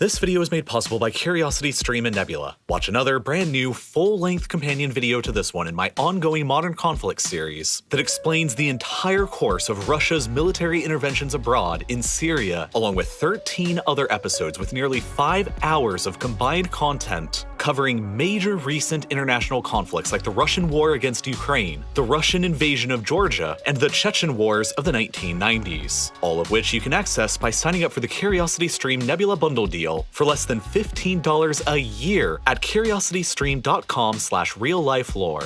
This video is made possible by CuriosityStream and Nebula. Watch another brand new full-length companion video to this one in my ongoing Modern Conflicts series that explains the entire course of Russia's military interventions abroad in Syria, along with 13 other episodes with nearly 5 hours of combined content covering major recent international conflicts like the Russian war against Ukraine, the Russian invasion of Georgia, and the Chechen wars of the 1990s, all of which you can access by signing up for the CuriosityStream Nebula bundle deal for less than $15 a year at curiositystream.com/real-life-lore.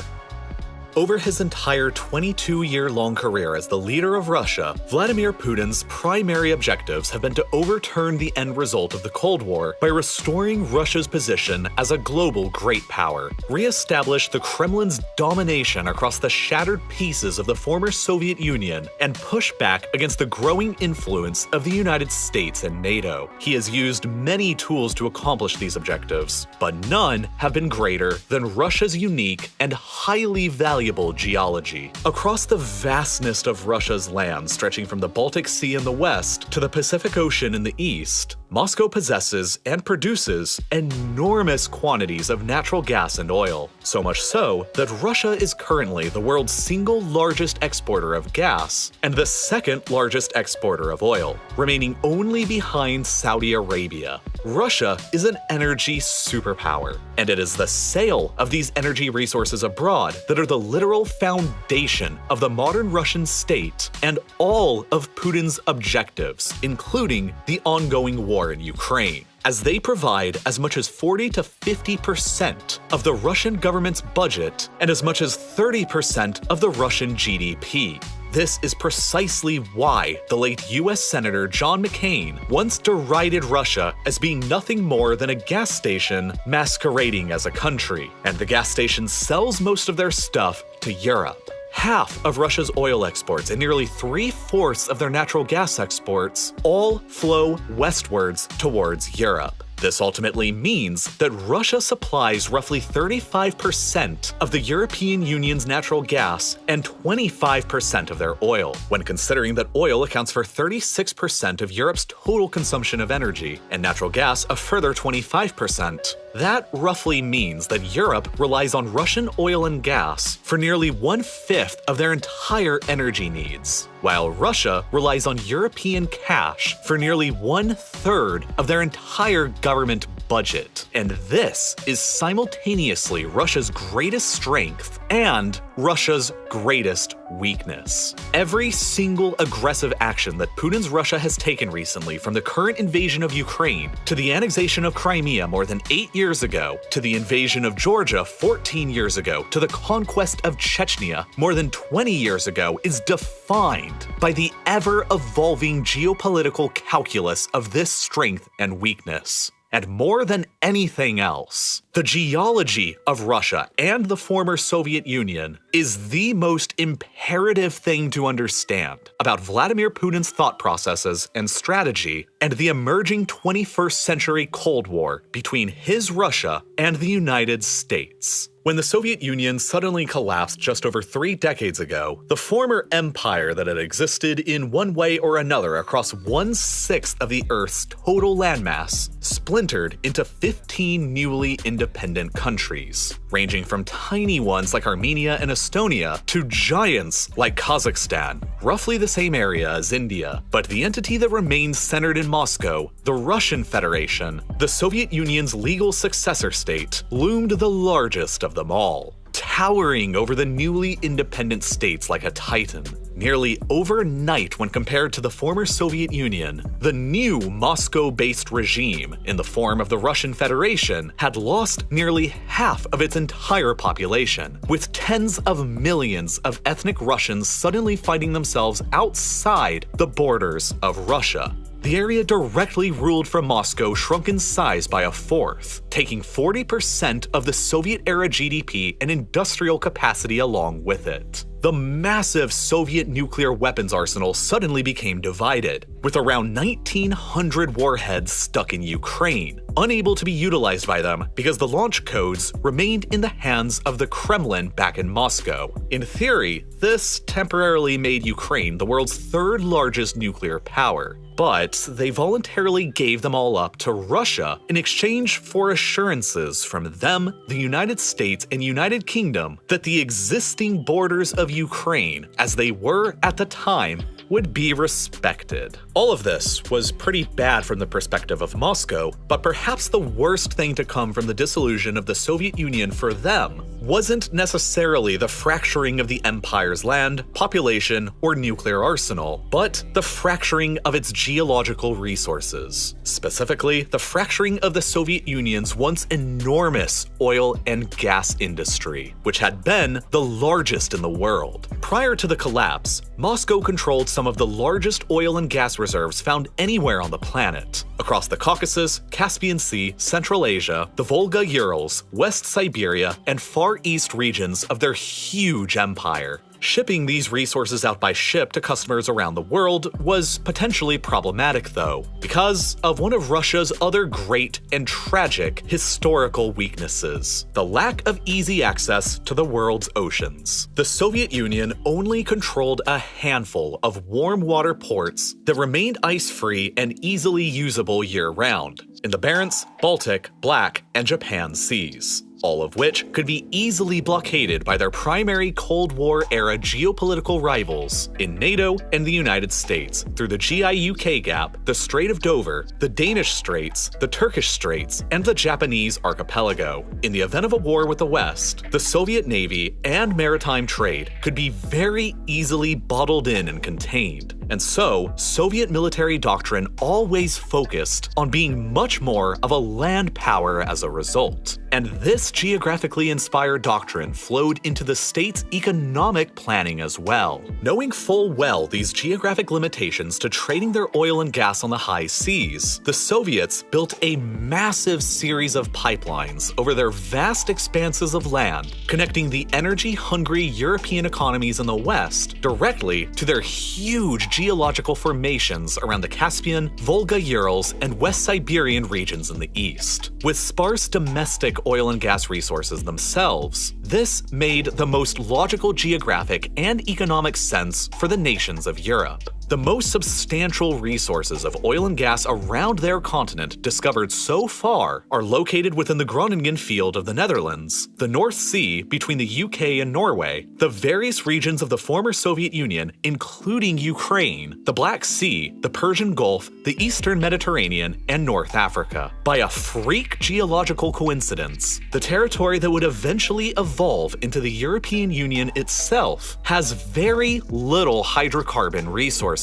Over his entire 22-year-long career as the leader of Russia, Vladimir Putin's primary objectives have been to overturn the end result of the Cold War by restoring Russia's position as a global great power, re-establish the Kremlin's domination across the shattered pieces of the former Soviet Union, and push back against the growing influence of the United States and NATO. He has used many tools to accomplish these objectives, but none have been greater than Russia's unique and highly valuable geology. Across the vastness of Russia's land, stretching from the Baltic Sea in the west to the Pacific Ocean in the east, Moscow possesses and produces enormous quantities of natural gas and oil. So much so that Russia is currently the world's single largest exporter of gas and the second largest exporter of oil, remaining only behind Saudi Arabia. Russia is an energy superpower, and it is the sale of these energy resources abroad that are the literal foundation of the modern Russian state and all of Putin's objectives, including the ongoing war in Ukraine, as they provide as much as 40 to 50% of the Russian government's budget and as much as 30% of the Russian GDP. This is precisely why the late US Senator John McCain once derided Russia as being nothing more than a gas station masquerading as a country, and the gas station sells most of their stuff to Europe. Half of Russia's oil exports and nearly 3/4 of their natural gas exports all flow westwards towards Europe. This ultimately means that Russia supplies roughly 35% of the European Union's natural gas and 25% of their oil, when considering that oil accounts for 36% of Europe's total consumption of energy, and natural gas a further 25%. That roughly means that Europe relies on Russian oil and gas for nearly 1/5 of their entire energy needs, while Russia relies on European cash for nearly 1/3 of their entire government budget. And this is simultaneously Russia's greatest strength and Russia's greatest weakness. Every single aggressive action that Putin's Russia has taken recently, from the current invasion of Ukraine to the annexation of Crimea more than 8 years ago, to the invasion of Georgia 14 years ago, to the conquest of Chechnya more than 20 years ago, is defined by the ever-evolving geopolitical calculus of this strength and weakness. And more than anything else, the geology of Russia and the former Soviet Union is the most imperative thing to understand about Vladimir Putin's thought processes and strategy and the emerging 21st century Cold War between his Russia and the United States. When the Soviet Union suddenly collapsed just over 3 decades ago, the former empire that had existed in one way or another across 1/6 of the Earth's total landmass splintered into 15 newly independent countries, ranging from tiny ones like Armenia and Estonia to giants like Kazakhstan, roughly the same area as India. But the entity that remains centered in Moscow, the Russian Federation, the Soviet Union's legal successor state, loomed the largest of them all, towering over the newly independent states like a titan. Nearly overnight, when compared to the former Soviet Union, the new Moscow-based regime, in the form of the Russian Federation, had lost nearly half of its entire population, with tens of millions of ethnic Russians suddenly finding themselves outside the borders of Russia. The area directly ruled from Moscow shrunk in size by 1/4, taking 40% of the Soviet-era GDP and industrial capacity along with it. The massive Soviet nuclear weapons arsenal suddenly became divided, with around 1,900 warheads stuck in Ukraine, unable to be utilized by them because the launch codes remained in the hands of the Kremlin back in Moscow. In theory, this temporarily made Ukraine the world's 3rd largest nuclear power. but they voluntarily gave them all up to Russia in exchange for assurances from them, the United States, and United Kingdom that the existing borders of Ukraine, as they were at the time, would be respected. All of this was pretty bad from the perspective of Moscow, but perhaps the worst thing to come from the dissolution of the Soviet Union for them wasn't necessarily the fracturing of the empire's land, population, or nuclear arsenal, but the fracturing of its geological resources. Specifically, the fracturing of the Soviet Union's once enormous oil and gas industry, which had been the largest in the world. Prior to the collapse, Moscow controlled some of the largest oil and gas reserves found anywhere on the planet. Across the Caucasus, Caspian Sea, Central Asia, the Volga-Urals, West Siberia, and Far East regions of their huge empire. Shipping these resources out by ship to customers around the world was potentially problematic, though, because of one of Russia's other great and tragic historical weaknesses: the lack of easy access to the world's oceans. The Soviet Union only controlled a handful of warm water ports that remained ice-free and easily usable year-round in the Barents, Baltic, Black, and Japan seas, all of which could be easily blockaded by their primary Cold War-era geopolitical rivals in NATO and the United States through the GI-UK Gap, the Strait of Dover, the Danish Straits, the Turkish Straits, and the Japanese archipelago. In the event of a war with the West, the Soviet Navy and maritime trade could be very easily bottled in and contained. And so, Soviet military doctrine always focused on being much more of a land power as a result. And this geographically inspired doctrine flowed into the state's economic planning as well. Knowing full well these geographic limitations to trading their oil and gas on the high seas, the Soviets built a massive series of pipelines over their vast expanses of land, connecting the energy-hungry European economies in the West directly to their huge geological formations around the Caspian, Volga-Urals, and West Siberian regions in the east. With sparse domestic oil and gas resources themselves, this made the most logical geographic and economic sense for the nations of Europe. The most substantial resources of oil and gas around their continent discovered so far are located within the Groningen Field of the Netherlands, the North Sea between the UK and Norway, the various regions of the former Soviet Union, including Ukraine, the Black Sea, the Persian Gulf, the Eastern Mediterranean, and North Africa. By a freak geological coincidence, the territory that would eventually evolve into the European Union itself has very little hydrocarbon resources.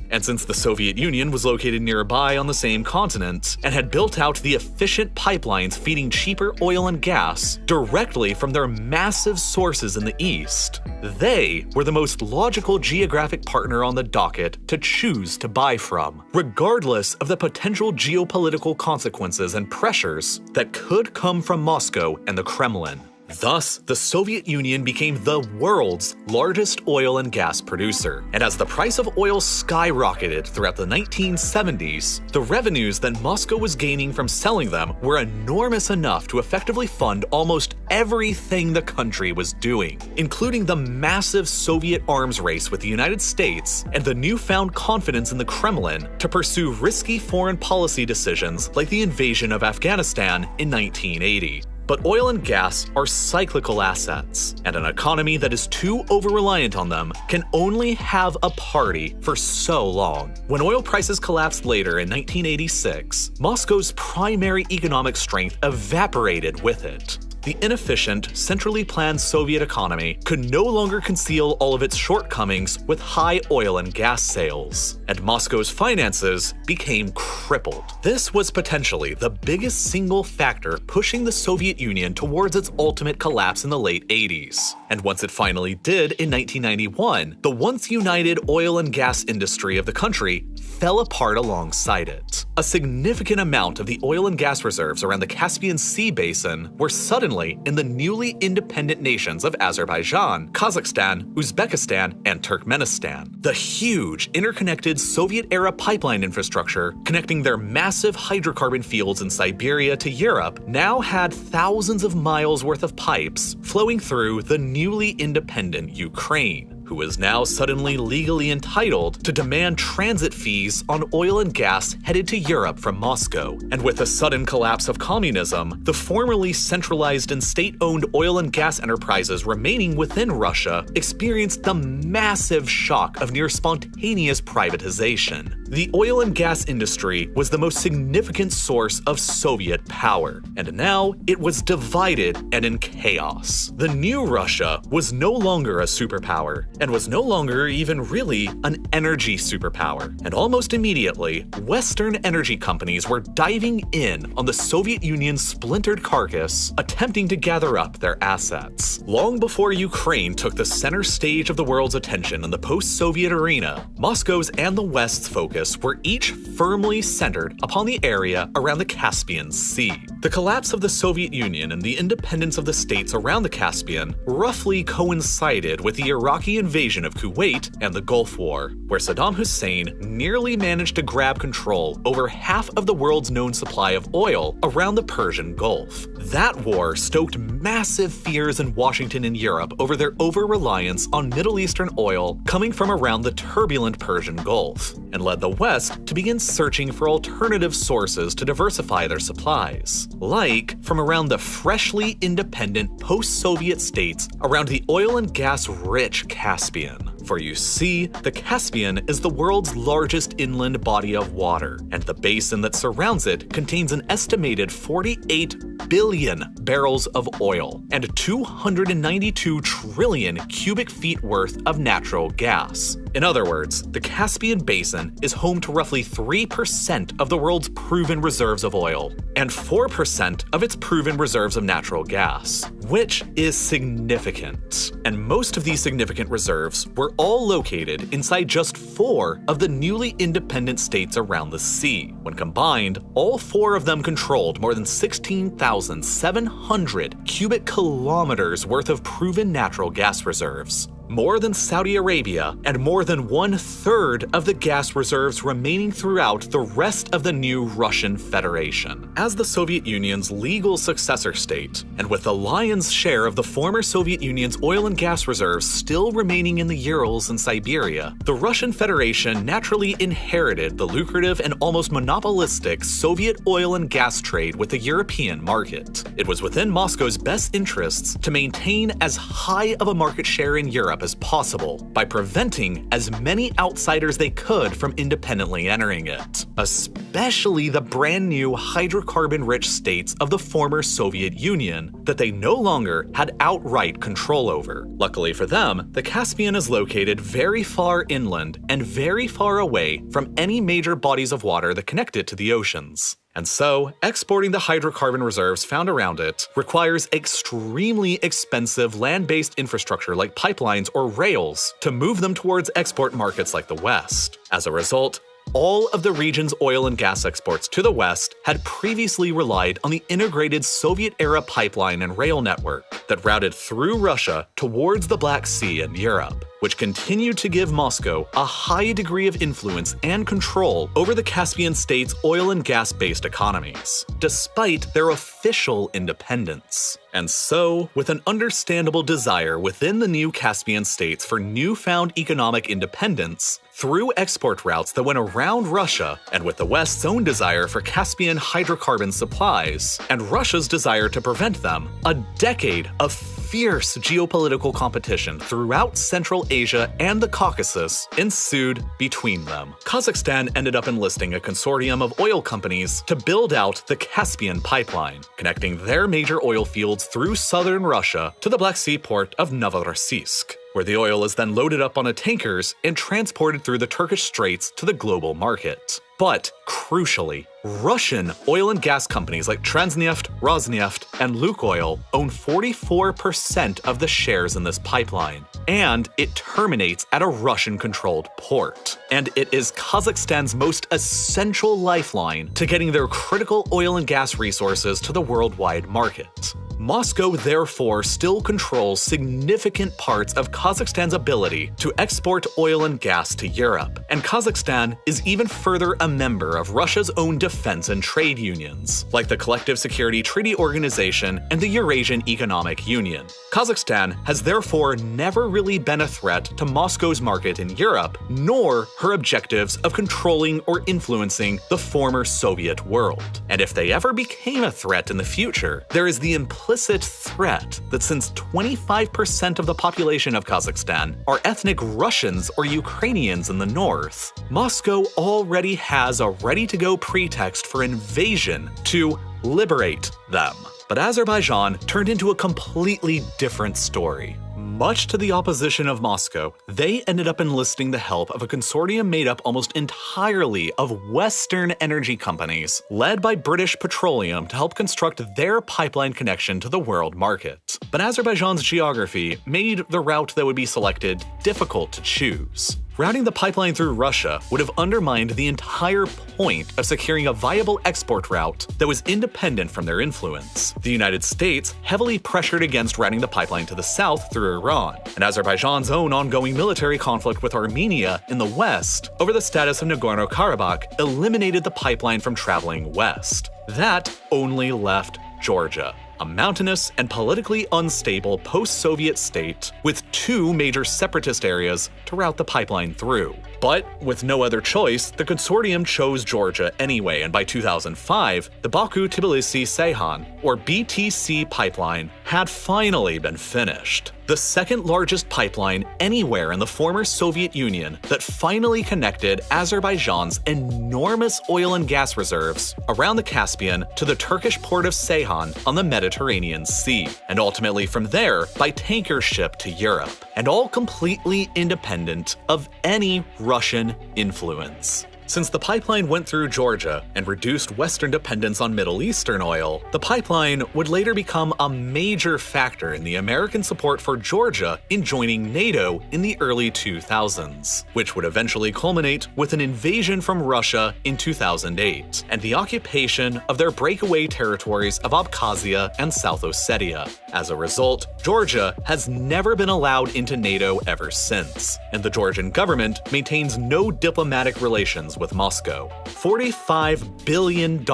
And since the Soviet Union was located nearby on the same continent and had built out the efficient pipelines feeding cheaper oil and gas directly from their massive sources in the east, they were the most logical geographic partner on the docket to choose to buy from, regardless of the potential geopolitical consequences and pressures that could come from Moscow and the Kremlin. Thus, the Soviet Union became the world's largest oil and gas producer. And as the price of oil skyrocketed throughout the 1970s, the revenues that Moscow was gaining from selling them were enormous enough to effectively fund almost everything the country was doing, including the massive Soviet arms race with the United States and the newfound confidence in the Kremlin to pursue risky foreign policy decisions like the invasion of Afghanistan in 1980. But oil and gas are cyclical assets, and an economy that is too over-reliant on them can only have a party for so long. When oil prices collapsed later in 1986, Moscow's primary economic strength evaporated with it. The inefficient, centrally planned Soviet economy could no longer conceal all of its shortcomings with high oil and gas sales, and Moscow's finances became crippled. This was potentially the biggest single factor pushing the Soviet Union towards its ultimate collapse in the late 80s. And once it finally did in 1991, the once united oil and gas industry of the country fell apart alongside it. A significant amount of the oil and gas reserves around the Caspian Sea basin were suddenly in the newly independent nations of Azerbaijan, Kazakhstan, Uzbekistan, and Turkmenistan. The huge, interconnected Soviet-era pipeline infrastructure connecting their massive hydrocarbon fields in Siberia to Europe now had thousands of miles worth of pipes flowing through the newly independent Ukraine. who was now suddenly legally entitled to demand transit fees on oil and gas headed to Europe from Moscow. And with the sudden collapse of communism, the formerly centralized and state-owned oil and gas enterprises remaining within Russia experienced the massive shock of near spontaneous privatization. The oil and gas industry was the most significant source of Soviet power, and now it was divided and in chaos. The new Russia was no longer a superpower, and was no longer even really an energy superpower. And almost immediately, Western energy companies were diving in on the Soviet Union's splintered carcass, attempting to gather up their assets. Long before Ukraine took the center stage of the world's attention in the post-Soviet arena, Moscow's and the West's focus were each firmly centered upon the area around the Caspian Sea. The collapse of the Soviet Union and the independence of the states around the Caspian roughly coincided with the Iraqi invasion of Kuwait and the Gulf War, where Saddam Hussein nearly managed to grab control over half of the world's known supply of oil around the Persian Gulf. That war stoked massive fears in Washington and Europe over their over-reliance on Middle Eastern oil coming from around the turbulent Persian Gulf, and led the West to begin searching for alternative sources to diversify their supplies, like from around the freshly independent post-Soviet states around the oil and gas-rich Caspian. For you see, the Caspian is the world's largest inland body of water, and the basin that surrounds it contains an estimated 48 billion barrels of oil and 292 trillion cubic feet worth of natural gas. In other words, the Caspian Basin is home to roughly 3% of the world's proven reserves of oil and 4% of its proven reserves of natural gas, which is significant. And most of these significant reserves were all located inside just 4 of the newly independent states around the sea. When combined, all 4 of them controlled more than 16,700 cubic kilometers worth of proven natural gas reserves, more than Saudi Arabia, and more than 1/3 of the gas reserves remaining throughout the rest of the new Russian Federation. As the Soviet Union's legal successor state, and with the lion's share of the former Soviet Union's oil and gas reserves still remaining in the Urals and Siberia, the Russian Federation naturally inherited the lucrative and almost monopolistic Soviet oil and gas trade with the European market. It was within Moscow's best interests to maintain as high of a market share in Europe as possible by preventing as many outsiders they could from independently entering it, especially the brand new hydrocarbon-rich states of the former Soviet Union that they no longer had outright control over. Luckily for them, the Caspian is located very far inland and very far away from any major bodies of water that connect it to the oceans. And so, exporting the hydrocarbon reserves found around it requires extremely expensive land-based infrastructure like pipelines or rails to move them towards export markets like the West. As a result, all of the region's oil and gas exports to the West had previously relied on the integrated Soviet-era pipeline and rail network that routed through Russia towards the Black Sea and Europe, which continued to give Moscow a high degree of influence and control over the Caspian states' oil and gas-based economies, despite their official independence. And so, with an understandable desire within the new Caspian states for newfound economic independence, through export routes that went around Russia, and with the West's own desire for Caspian hydrocarbon supplies, and Russia's desire to prevent them, a decade of fierce geopolitical competition throughout Central Asia and the Caucasus ensued between them. Kazakhstan ended up enlisting a consortium of oil companies to build out the Caspian pipeline, connecting their major oil fields through southern Russia to the Black Sea port of Novorossiysk, where the oil is then loaded up onto tankers and transported through the Turkish Straits to the global market. But, crucially, Russian oil and gas companies like Transneft, Rosneft, and Lukoil own 44% of the shares in this pipeline, and it terminates at a Russian-controlled port. And it is Kazakhstan's most essential lifeline to getting their critical oil and gas resources to the worldwide market. Moscow therefore still controls significant parts of Kazakhstan's ability to export oil and gas to Europe, and Kazakhstan is even further a member of Russia's own defense and trade unions, like the Collective Security Treaty Organization and the Eurasian Economic Union. Kazakhstan has therefore never really been a threat to Moscow's market in Europe, nor her objectives of controlling or influencing the former Soviet world. And if they ever became a threat in the future, there is the implicit threat that since 25% of the population of Kazakhstan are ethnic Russians or Ukrainians in the north, Moscow already has a ready-to-go pretext for invasion to liberate them. But Azerbaijan turned into a completely different story. Much to the opposition of Moscow, they ended up enlisting the help of a consortium made up almost entirely of Western energy companies, led by British Petroleum to help construct their pipeline connection to the world market. But Azerbaijan's geography made the route that would be selected difficult to choose. Routing the pipeline through Russia would have undermined the entire point of securing a viable export route that was independent from their influence. The United States heavily pressured against routing the pipeline to the south through Iran, and Azerbaijan's own ongoing military conflict with Armenia in the west over the status of Nagorno-Karabakh eliminated the pipeline from traveling west. That only left Georgia, a mountainous and politically unstable post-Soviet state with two major separatist areas to route the pipeline through. But with no other choice, the consortium chose Georgia anyway, and by 2005, the Baku-Tbilisi-Ceyhan, or BTC pipeline, had finally been finished. The second largest pipeline anywhere in the former Soviet Union that finally connected Azerbaijan's enormous oil and gas reserves around the Caspian to the Turkish port of Ceyhan on the Mediterranean Sea, and ultimately from there by tanker ship to Europe, and all completely independent of any Russian influence. Since the pipeline went through Georgia and reduced Western dependence on Middle Eastern oil, the pipeline would later become a major factor in the American support for Georgia in joining NATO in the early 2000s, which would eventually culminate with an invasion from Russia in 2008 and the occupation of their breakaway territories of Abkhazia and South Ossetia. As a result, Georgia has never been allowed into NATO ever since, and the Georgian government maintains no diplomatic relations with Moscow. $45 billion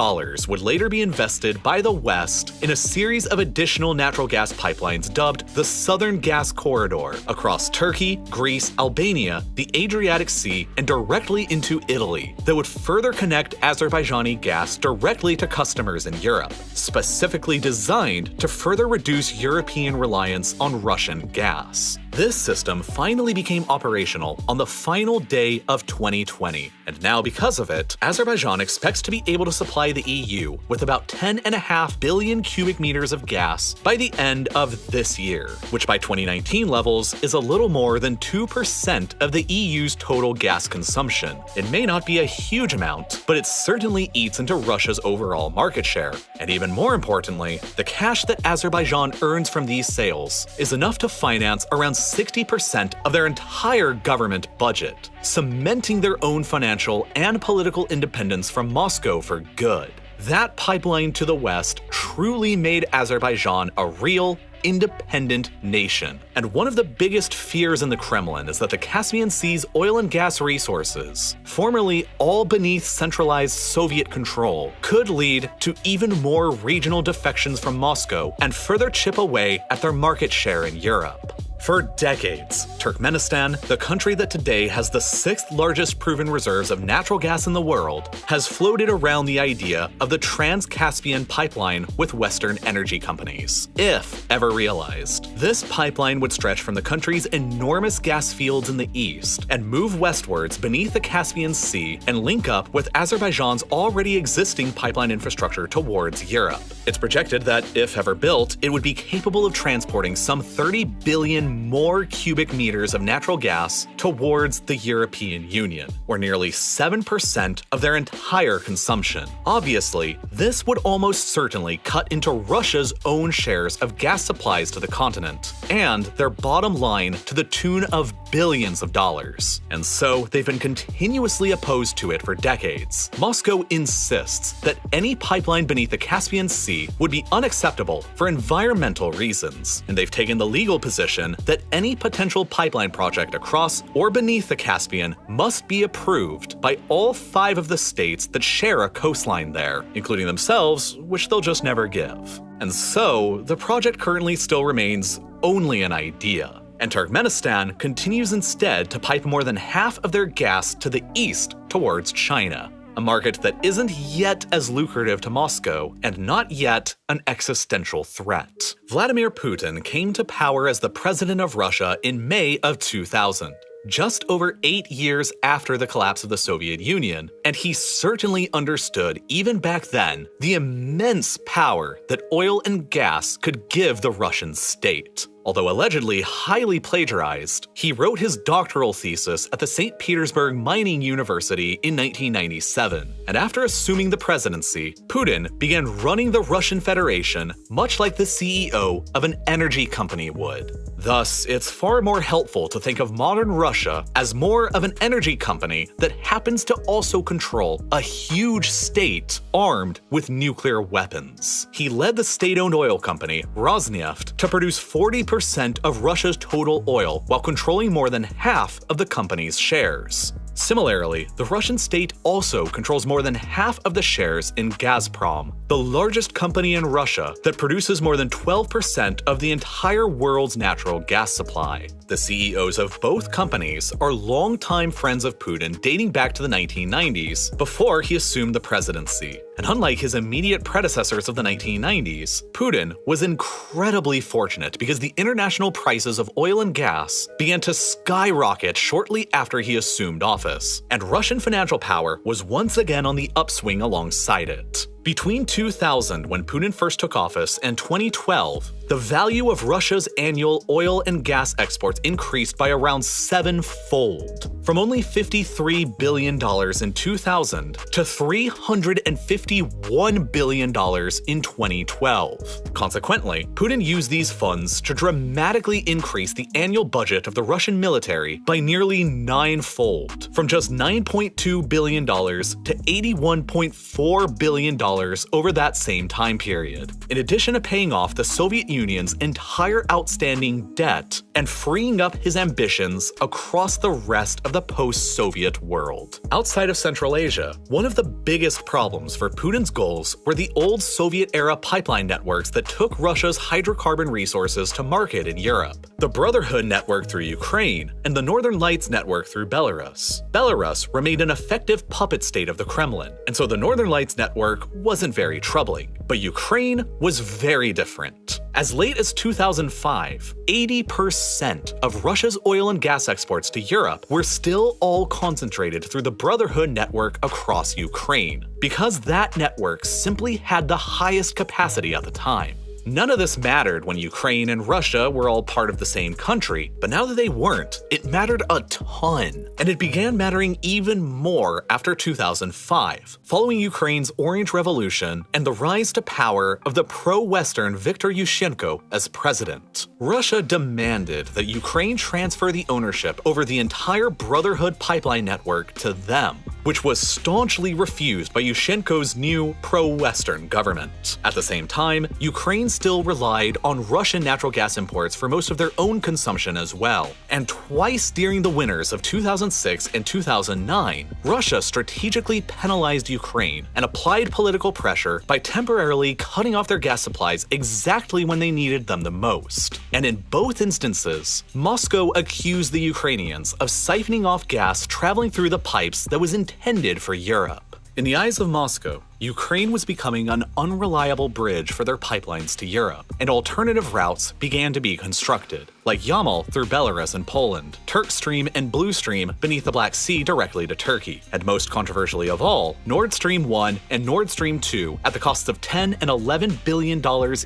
would later be invested by the West in a series of additional natural gas pipelines dubbed the Southern Gas Corridor across Turkey, Greece, Albania, the Adriatic Sea, and directly into Italy that would further connect Azerbaijani gas directly to customers in Europe, specifically designed to further reduce European reliance on Russian gas. This system finally became operational on the final day of 2020, and now because of it, Azerbaijan expects to be able to supply the EU with about 10.5 billion cubic meters of gas by the end of this year, which by 2019 levels is a little more than 2% of the EU's total gas consumption. It may not be a huge amount, but it certainly eats into Russia's overall market share. And even more importantly, the cash that Azerbaijan earns from these sales is enough to finance around 60% of their entire government budget, cementing their own financial and political independence from Moscow for good. That pipeline to the west truly made Azerbaijan a real, independent nation. And one of the biggest fears in the Kremlin is that the Caspian Sea's oil and gas resources, formerly all beneath centralized Soviet control, could lead to even more regional defections from Moscow and further chip away at their market share in Europe. For decades, Turkmenistan, the country that today has the 6th largest proven reserves of natural gas in the world, has floated around the idea of the Trans-Caspian pipeline with Western energy companies, if ever realized. This pipeline would stretch from the country's enormous gas fields in the east and move westwards beneath the Caspian Sea and link up with Azerbaijan's already existing pipeline infrastructure towards Europe. It's projected that, if ever built, it would be capable of transporting some 30 billion more cubic meters of natural gas towards the European Union, or nearly 7% of their entire consumption. Obviously, this would almost certainly cut into Russia's own shares of gas supplies to the continent, and their bottom line to the tune of billions of dollars. And so, they've been continuously opposed to it for decades. Moscow insists that any pipeline beneath the Caspian Sea would be unacceptable for environmental reasons, and they've taken the legal position that any potential pipeline project across or beneath the Caspian must be approved by all 5 of the states that share a coastline there, including themselves, which they'll just never give. And so, the project currently still remains only an idea, and Turkmenistan continues instead to pipe more than half of their gas to the east towards China, a market that isn't yet as lucrative to Moscow and not yet an existential threat. Vladimir Putin came to power as the president of Russia in May of 2000. Just over 8 years after the collapse of the Soviet Union, and he certainly understood even back then the immense power that oil and gas could give the Russian state. Although allegedly highly plagiarized, he wrote his doctoral thesis at the St. Petersburg Mining University in 1997, and after assuming the presidency, Putin began running the Russian Federation much like the CEO of an energy company would. Thus, it's far more helpful to think of modern Russia as more of an energy company that happens to also control a huge state armed with nuclear weapons. He led the state-owned oil company, Rosneft, to produce 40% of Russia's total oil while controlling more than half of the company's shares. Similarly, the Russian state also controls more than half of the shares in Gazprom, the largest company in Russia that produces more than 12% of the entire world's natural gas supply. The CEOs of both companies are longtime friends of Putin dating back to the 1990s, before he assumed the presidency. And unlike his immediate predecessors of the 1990s, Putin was incredibly fortunate because the international prices of oil and gas began to skyrocket shortly after he assumed office, and Russian financial power was once again on the upswing alongside it. Between 2000, when Putin first took office, and 2012, the value of Russia's annual oil and gas exports increased by around 7-fold, from only $53 billion in 2000 to $351 billion in 2012. Consequently, Putin used these funds to dramatically increase the annual budget of the Russian military by nearly 9-fold, from just $9.2 billion to $81.4 billion over that same time period, in addition to paying off the Soviet Union's entire outstanding debt and freeing up his ambitions across the rest of the post-Soviet world. Outside of Central Asia, one of the biggest problems for Putin's goals were the old Soviet-era pipeline networks that took Russia's hydrocarbon resources to market in Europe. The Brotherhood network through Ukraine and the Northern Lights network through Belarus. Belarus remained an effective puppet state of the Kremlin, and so the Northern Lights network wasn't very troubling. But Ukraine was very different. As late as 2005, 80% of Russia's oil and gas exports to Europe were still all concentrated through the Brotherhood network across Ukraine, because that network simply had the highest capacity at the time. None of this mattered when Ukraine and Russia were all part of the same country, but now that they weren't, it mattered a ton. And it began mattering even more after 2005, following Ukraine's Orange Revolution and the rise to power of the pro-Western Viktor Yanukovych as president. Russia demanded that Ukraine transfer the ownership over the entire Brotherhood pipeline network to them, which was staunchly refused by Yushchenko's new pro-Western government. At the same time, Ukraine still relied on Russian natural gas imports for most of their own consumption as well. And twice during the winters of 2006 and 2009, Russia strategically penalized Ukraine and applied political pressure by temporarily cutting off their gas supplies exactly when they needed them the most. And in both instances, Moscow accused the Ukrainians of siphoning off gas traveling through the pipes that was intended for Europe. In the eyes of Moscow, Ukraine was becoming an unreliable bridge for their pipelines to Europe, and alternative routes began to be constructed, like Yamal through Belarus and Poland, Turk Stream and Blue Stream beneath the Black Sea directly to Turkey, and most controversially of all, Nord Stream 1 and Nord Stream 2 at the costs of $10 and $11 billion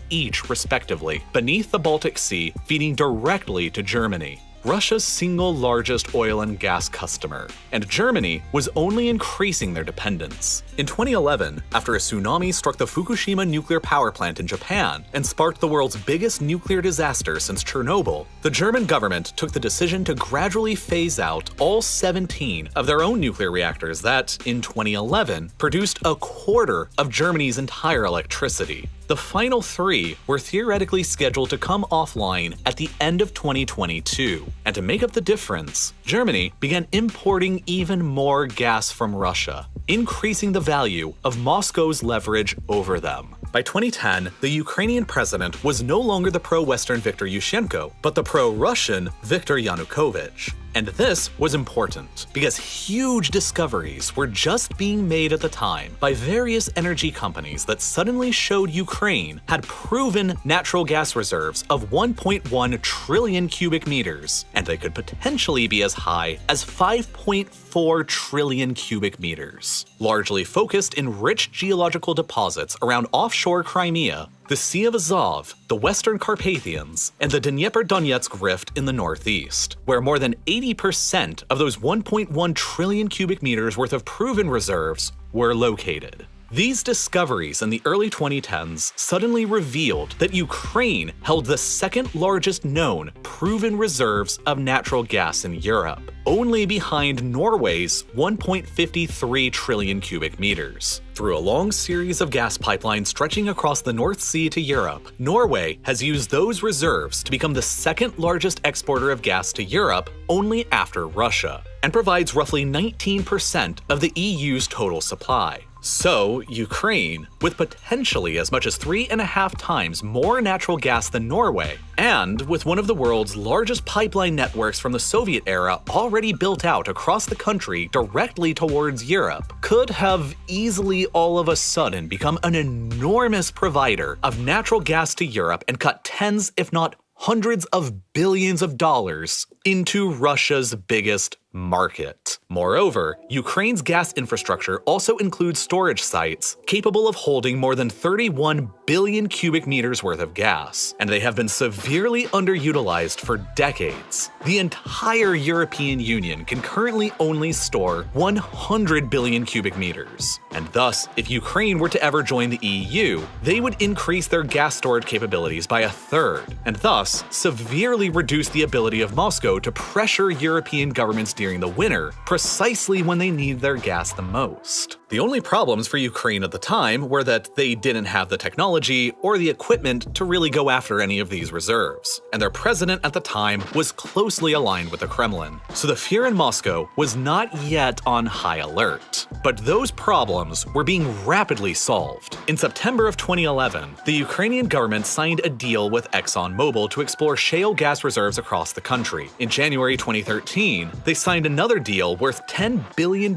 each respectively, beneath the Baltic Sea, feeding directly to Germany, Russia's single largest oil and gas customer, and Germany was only increasing their dependence. In 2011, after a tsunami struck the Fukushima nuclear power plant in Japan and sparked the world's biggest nuclear disaster since Chernobyl, the German government took the decision to gradually phase out all 17 of their own nuclear reactors that, in 2011, produced a quarter of Germany's entire electricity. The final 3 were theoretically scheduled to come offline at the end of 2022, and to make up the difference, Germany began importing even more gas from Russia, increasing the value of Moscow's leverage over them. By 2010, the Ukrainian president was no longer the pro-Western Viktor Yushchenko, but the pro-Russian Viktor Yanukovych. And this was important, because huge discoveries were just being made at the time by various energy companies that suddenly showed Ukraine had proven natural gas reserves of 1.1 trillion cubic meters, and they could potentially be as high as 5.4 trillion cubic meters. Largely focused in rich geological deposits around offshore Crimea, the Sea of Azov, the Western Carpathians, and the Dnieper-Donetsk Rift in the northeast, where more than 80% of those 1.1 trillion cubic meters worth of proven reserves were located. These discoveries in the early 2010s suddenly revealed that Ukraine held the second largest known proven reserves of natural gas in Europe, only behind Norway's 1.53 trillion cubic meters. Through a long series of gas pipelines stretching across the North Sea to Europe, Norway has used those reserves to become the second largest exporter of gas to Europe only after Russia, and provides roughly 19% of the EU's total supply. So, Ukraine, with potentially as much as 3.5 times more natural gas than Norway, and with one of the world's largest pipeline networks from the Soviet era already built out across the country directly towards Europe, could have easily all of a sudden become an enormous provider of natural gas to Europe and cut tens, if not hundreds of billions of dollars into Russia's biggest market. Moreover, Ukraine's gas infrastructure also includes storage sites capable of holding more than 31 billion cubic meters worth of gas, and they have been severely underutilized for decades. The entire European Union can currently only store 100 billion cubic meters, and thus, if Ukraine were to ever join the EU, they would increase their gas storage capabilities by 1/3, and thus severely reduce the ability of Moscow to pressure European governments during the winter, precisely when they need their gas the most. The only problems for Ukraine at the time were that they didn't have the technology or the equipment to really go after any of these reserves, and their president at the time was closely aligned with the Kremlin, so the fear in Moscow was not yet on high alert. But those problems were being rapidly solved. In September of 2011, the Ukrainian government signed a deal with ExxonMobil to explore shale gas reserves across the country. In January 2013, they signed another deal worth $10 billion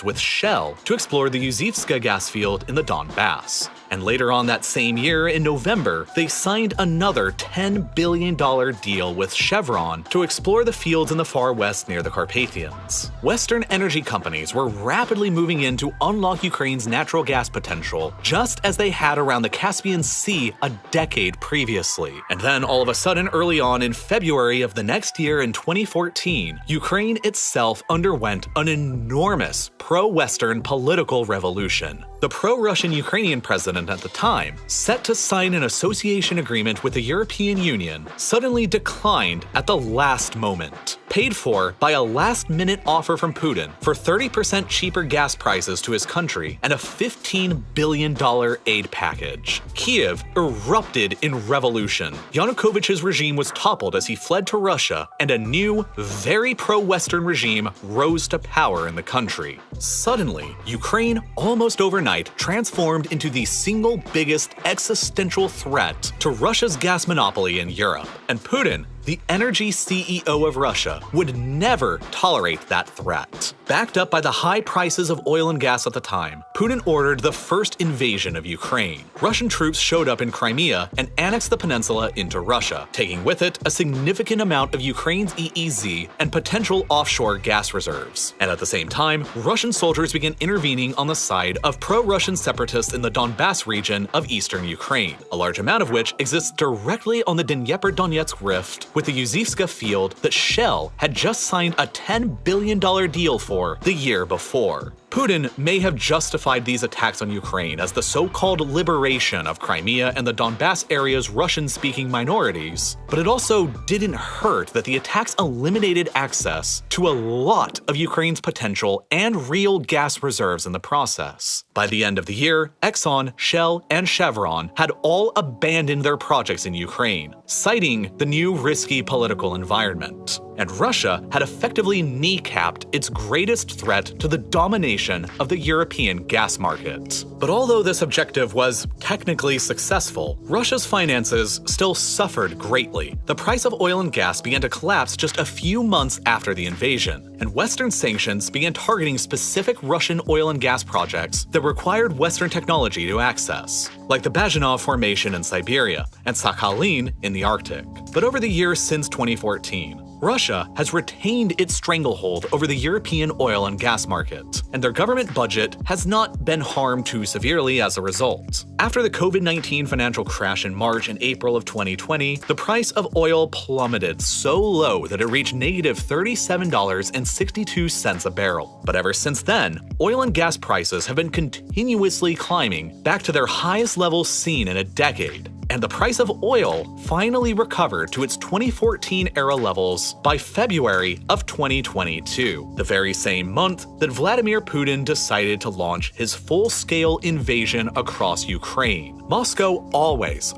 with Shell to explore the Yuzivska gas field in the Donbass. And later on that same year, in November, they signed another $10 billion deal with Chevron to explore the fields in the far west near the Carpathians. Western energy companies were rapidly moving in to unlock Ukraine's natural gas potential, just as they had around the Caspian Sea a decade previously. And then all of a sudden, early on in February of the next year in 2014, Ukraine itself underwent an enormous pro-Western political revolution. The pro-Russian Ukrainian president at the time, set to sign an association agreement with the European Union, suddenly declined at the last moment, paid for by a last-minute offer from Putin for 30% cheaper gas prices to his country and a $15 billion aid package. Kiev erupted in revolution. Yanukovych's regime was toppled as he fled to Russia, and a new, very pro-Western regime rose to power in the country. Suddenly, Ukraine almost overnight transformed into the single biggest existential threat to Russia's gas monopoly in Europe, and Putin the energy CEO of Russia would never tolerate that threat. Backed up by the high prices of oil and gas at the time, Putin ordered the first invasion of Ukraine. Russian troops showed up in Crimea and annexed the peninsula into Russia, taking with it a significant amount of Ukraine's EEZ and potential offshore gas reserves. And at the same time, Russian soldiers began intervening on the side of pro-Russian separatists in the Donbass region of eastern Ukraine, a large amount of which exists directly on the Dnieper-Donetsk rift with the Yuzivska field that Shell had just signed a $10 billion deal for the year before. Putin may have justified these attacks on Ukraine as the so-called liberation of Crimea and the Donbass area's Russian-speaking minorities, but it also didn't hurt that the attacks eliminated access to a lot of Ukraine's potential and real gas reserves in the process. By the end of the year, Exxon, Shell, and Chevron had all abandoned their projects in Ukraine, citing the new risky political environment. And Russia had effectively kneecapped its greatest threat to the domination of the European gas market. But although this objective was technically successful, Russia's finances still suffered greatly. The price of oil and gas began to collapse just a few months after the invasion, and Western sanctions began targeting specific Russian oil and gas projects that required Western technology to access, like the Bazhenov Formation in Siberia and Sakhalin in the Arctic. But over the years since 2014, Russia has retained its stranglehold over the European oil and gas market, and their government budget has not been harmed too severely as a result. After the COVID-19 financial crash in March and April of 2020, the price of oil plummeted so low that it reached negative $37.62 a barrel. But ever since then, oil and gas prices have been continuously climbing back to their highest levels seen in a decade. And the price of oil finally recovered to its 2014-era levels by February of 2022, the very same month that Vladimir Putin decided to launch his full-scale invasion across Ukraine. Moscow always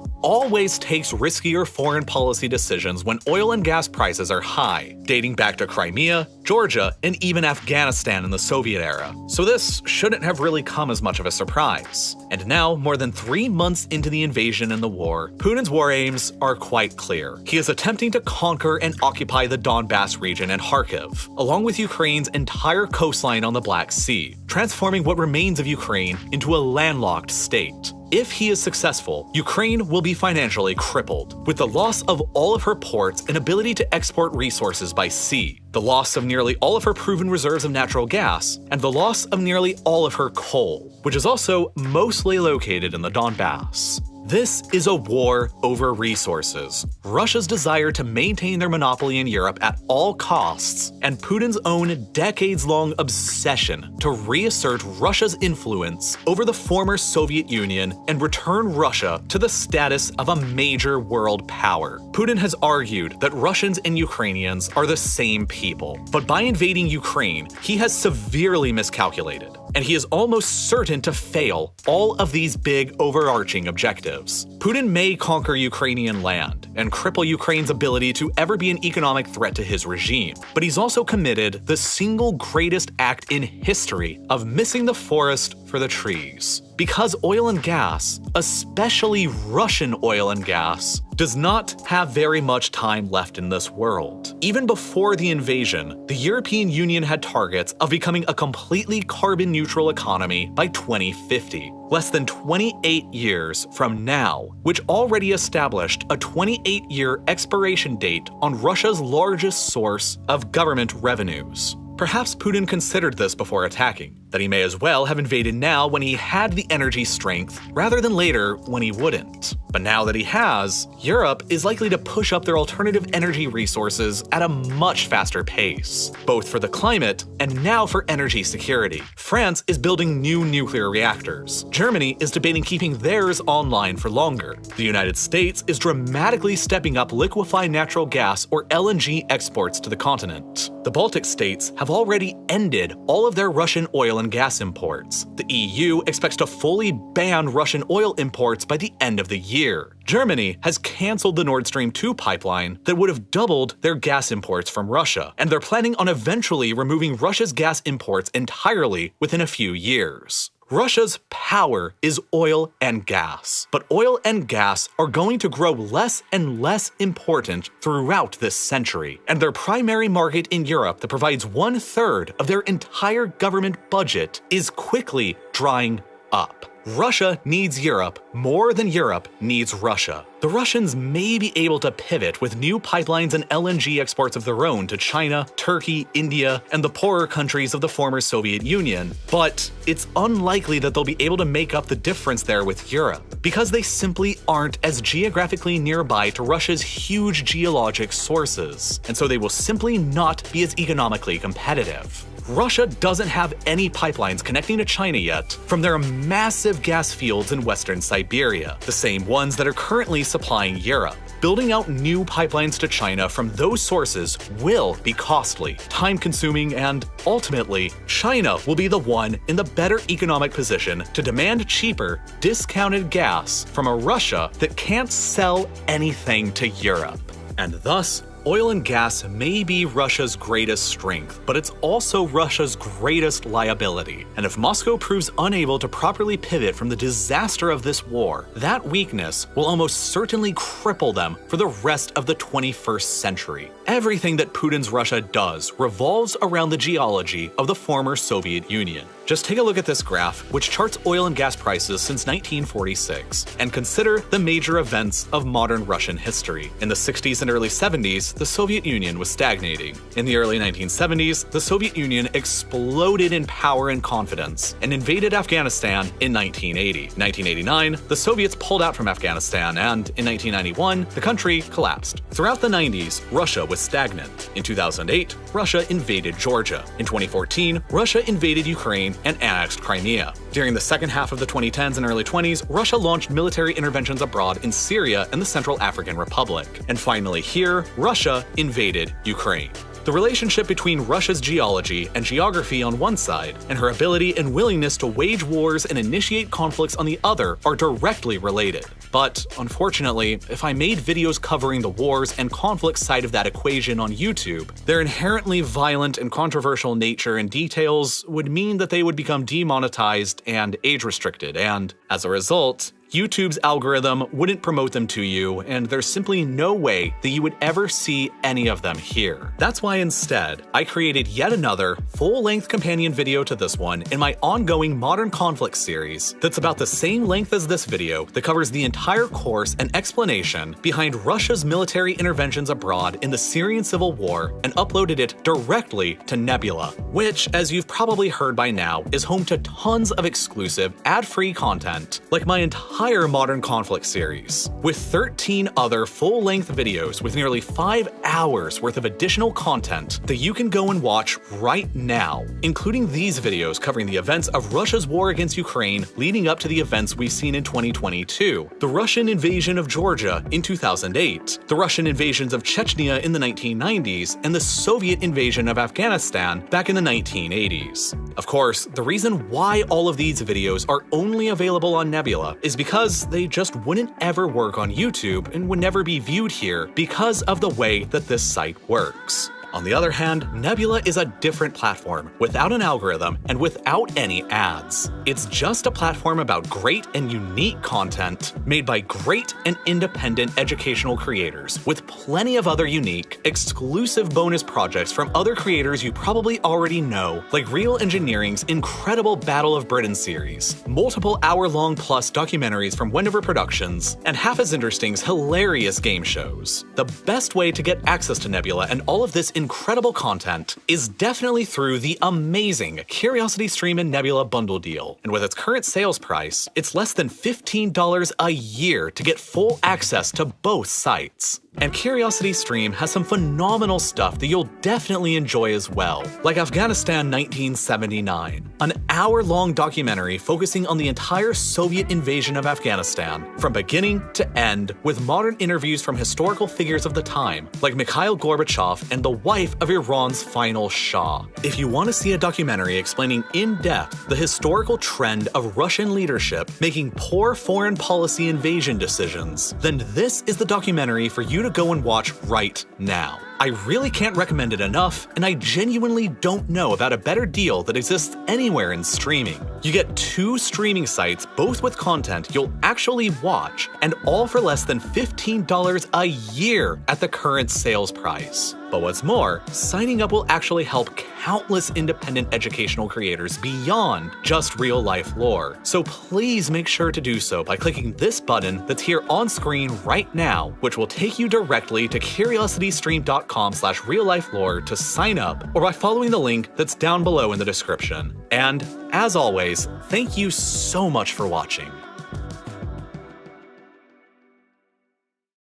takes riskier foreign policy decisions when oil and gas prices are high, dating back to Crimea, Georgia, and even Afghanistan in the Soviet era. So this shouldn't have really come as much of a surprise. And now, more than 3 months into the invasion and the war, Putin's war aims are quite clear. He is attempting to conquer and occupy the Donbass region and Kharkiv, along with Ukraine's entire coastline on the Black Sea, transforming what remains of Ukraine into a landlocked state. If he is successful, Ukraine will be financially crippled, with the loss of all of her ports and ability to export resources by sea, the loss of nearly all of her proven reserves of natural gas, and the loss of nearly all of her coal, which is also mostly located in the Donbass. This is a war over resources, Russia's desire to maintain their monopoly in Europe at all costs, and Putin's own decades-long obsession to reassert Russia's influence over the former Soviet Union and return Russia to the status of a major world power. Putin has argued that Russians and Ukrainians are the same people, but by invading Ukraine, he has severely miscalculated, and he is almost certain to fail all of these big overarching objectives. Putin may conquer Ukrainian land and cripple Ukraine's ability to ever be an economic threat to his regime, but he's also committed the single greatest act in history of missing the forest for the trees. Because oil and gas, especially Russian oil and gas, does not have very much time left in this world. Even before the invasion, the European Union had targets of becoming a completely carbon-neutral economy by 2050, less than 28 years from now, which already established a 28-year expiration date on Russia's largest source of government revenues. Perhaps Putin considered this before attacking, that he may as well have invaded now when he had the energy strength, rather than later when he wouldn't. But now that he has, Europe is likely to push up their alternative energy resources at a much faster pace, both for the climate and now for energy security. France is building new nuclear reactors. Germany is debating keeping theirs online for longer. The United States is dramatically stepping up liquefied natural gas or LNG exports to the continent. The Baltic states have already ended all of their Russian oil and gas imports. The EU expects to fully ban Russian oil imports by the end of the year. Germany has canceled the Nord Stream 2 pipeline that would have doubled their gas imports from Russia, and they're planning on eventually removing Russia's gas imports entirely within a few years. Russia's power is oil and gas, but oil and gas are going to grow less and less important throughout this century, and their primary market in Europe that provides 1/3 of their entire government budget is quickly drying up. Russia needs Europe more than Europe needs Russia. The Russians may be able to pivot with new pipelines and LNG exports of their own to China, Turkey, India, and the poorer countries of the former Soviet Union, but it's unlikely that they'll be able to make up the difference there with Europe, because they simply aren't as geographically nearby to Russia's huge geologic sources, and so they will simply not be as economically competitive. Russia doesn't have any pipelines connecting to China yet from their massive gas fields in western Siberia, the same ones that are currently supplying Europe. Building out new pipelines to China from those sources will be costly, time-consuming, and ultimately, China will be the one in the better economic position to demand cheaper, discounted gas from a Russia that can't sell anything to Europe. And thus, oil and gas may be Russia's greatest strength, but it's also Russia's greatest liability. And if Moscow proves unable to properly pivot from the disaster of this war, that weakness will almost certainly cripple them for the rest of the 21st century. Everything that Putin's Russia does revolves around the geology of the former Soviet Union. Just take a look at this graph, which charts oil and gas prices since 1946, and consider the major events of modern Russian history. In the 60s and early 70s, the Soviet Union was stagnating. In the early 1970s, the Soviet Union exploded in power and confidence and invaded Afghanistan in 1980. In 1989, the Soviets pulled out from Afghanistan, and in 1991, the country collapsed. Throughout the 90s, Russia was stagnant. In 2008, Russia invaded Georgia. In 2014, Russia invaded Ukraine and annexed Crimea. During the second half of the 2010s and early 20s, Russia launched military interventions abroad in Syria and the Central African Republic. And finally here, Russia invaded Ukraine. The relationship between Russia's geology and geography on one side, and her ability and willingness to wage wars and initiate conflicts on the other are directly related. But unfortunately, if I made videos covering the wars and conflict side of that equation on YouTube, their inherently violent and controversial nature and details would mean that they would become demonetized and age-restricted, and as a result, YouTube's algorithm wouldn't promote them to you, and there's simply no way that you would ever see any of them here. That's why instead, I created yet another full-length companion video to this one in my ongoing Modern Conflict series that's about the same length as this video that covers the entire course and explanation behind Russia's military interventions abroad in the Syrian civil war and uploaded it directly to Nebula, which, as you've probably heard by now, is home to tons of exclusive, ad-free content, like my entire Modern Conflict series, with 13 other full-length videos with nearly 5 hours worth of additional content that you can go and watch right now, including these videos covering the events of Russia's war against Ukraine leading up to the events we've seen in 2022, the Russian invasion of Georgia in 2008, the Russian invasions of Chechnya in the 1990s, and the Soviet invasion of Afghanistan back in the 1980s. Of course, the reason why all of these videos are only available on Nebula is because they just wouldn't ever work on YouTube and would never be viewed here because of the way that this site works. On the other hand, Nebula is a different platform, without an algorithm and without any ads. It's just a platform about great and unique content made by great and independent educational creators, with plenty of other unique, exclusive bonus projects from other creators you probably already know, like Real Engineering's incredible Battle of Britain series, multiple hour-long plus documentaries from Wendover Productions, and Half as Interesting's hilarious game shows. The best way to get access to Nebula and all of this incredible content is definitely through the amazing CuriosityStream and Nebula bundle deal, and with its current sales price, it's less than $15 a year to get full access to both sites. And CuriosityStream has some phenomenal stuff that you'll definitely enjoy as well, like Afghanistan 1979, an hour-long documentary focusing on the entire Soviet invasion of Afghanistan, from beginning to end, with modern interviews from historical figures of the time, like Mikhail Gorbachev and the wife of Iran's final Shah. If you want to see a documentary explaining in depth the historical trend of Russian leadership making poor foreign policy invasion decisions, then this is the documentary for you to go and watch right now. I really can't recommend it enough, and I genuinely don't know about a better deal that exists anywhere in streaming. You get 2 streaming sites, both with content you'll actually watch, and all for less than $15 a year at the current sales price. But what's more, signing up will actually help countless independent educational creators beyond just real-life lore. So please make sure to do so by clicking this button that's here on screen right now, which will take you directly to curiositystream.com/reallifelore to sign up, or by following the link that's down below in the description. And as always, thank you so much for watching.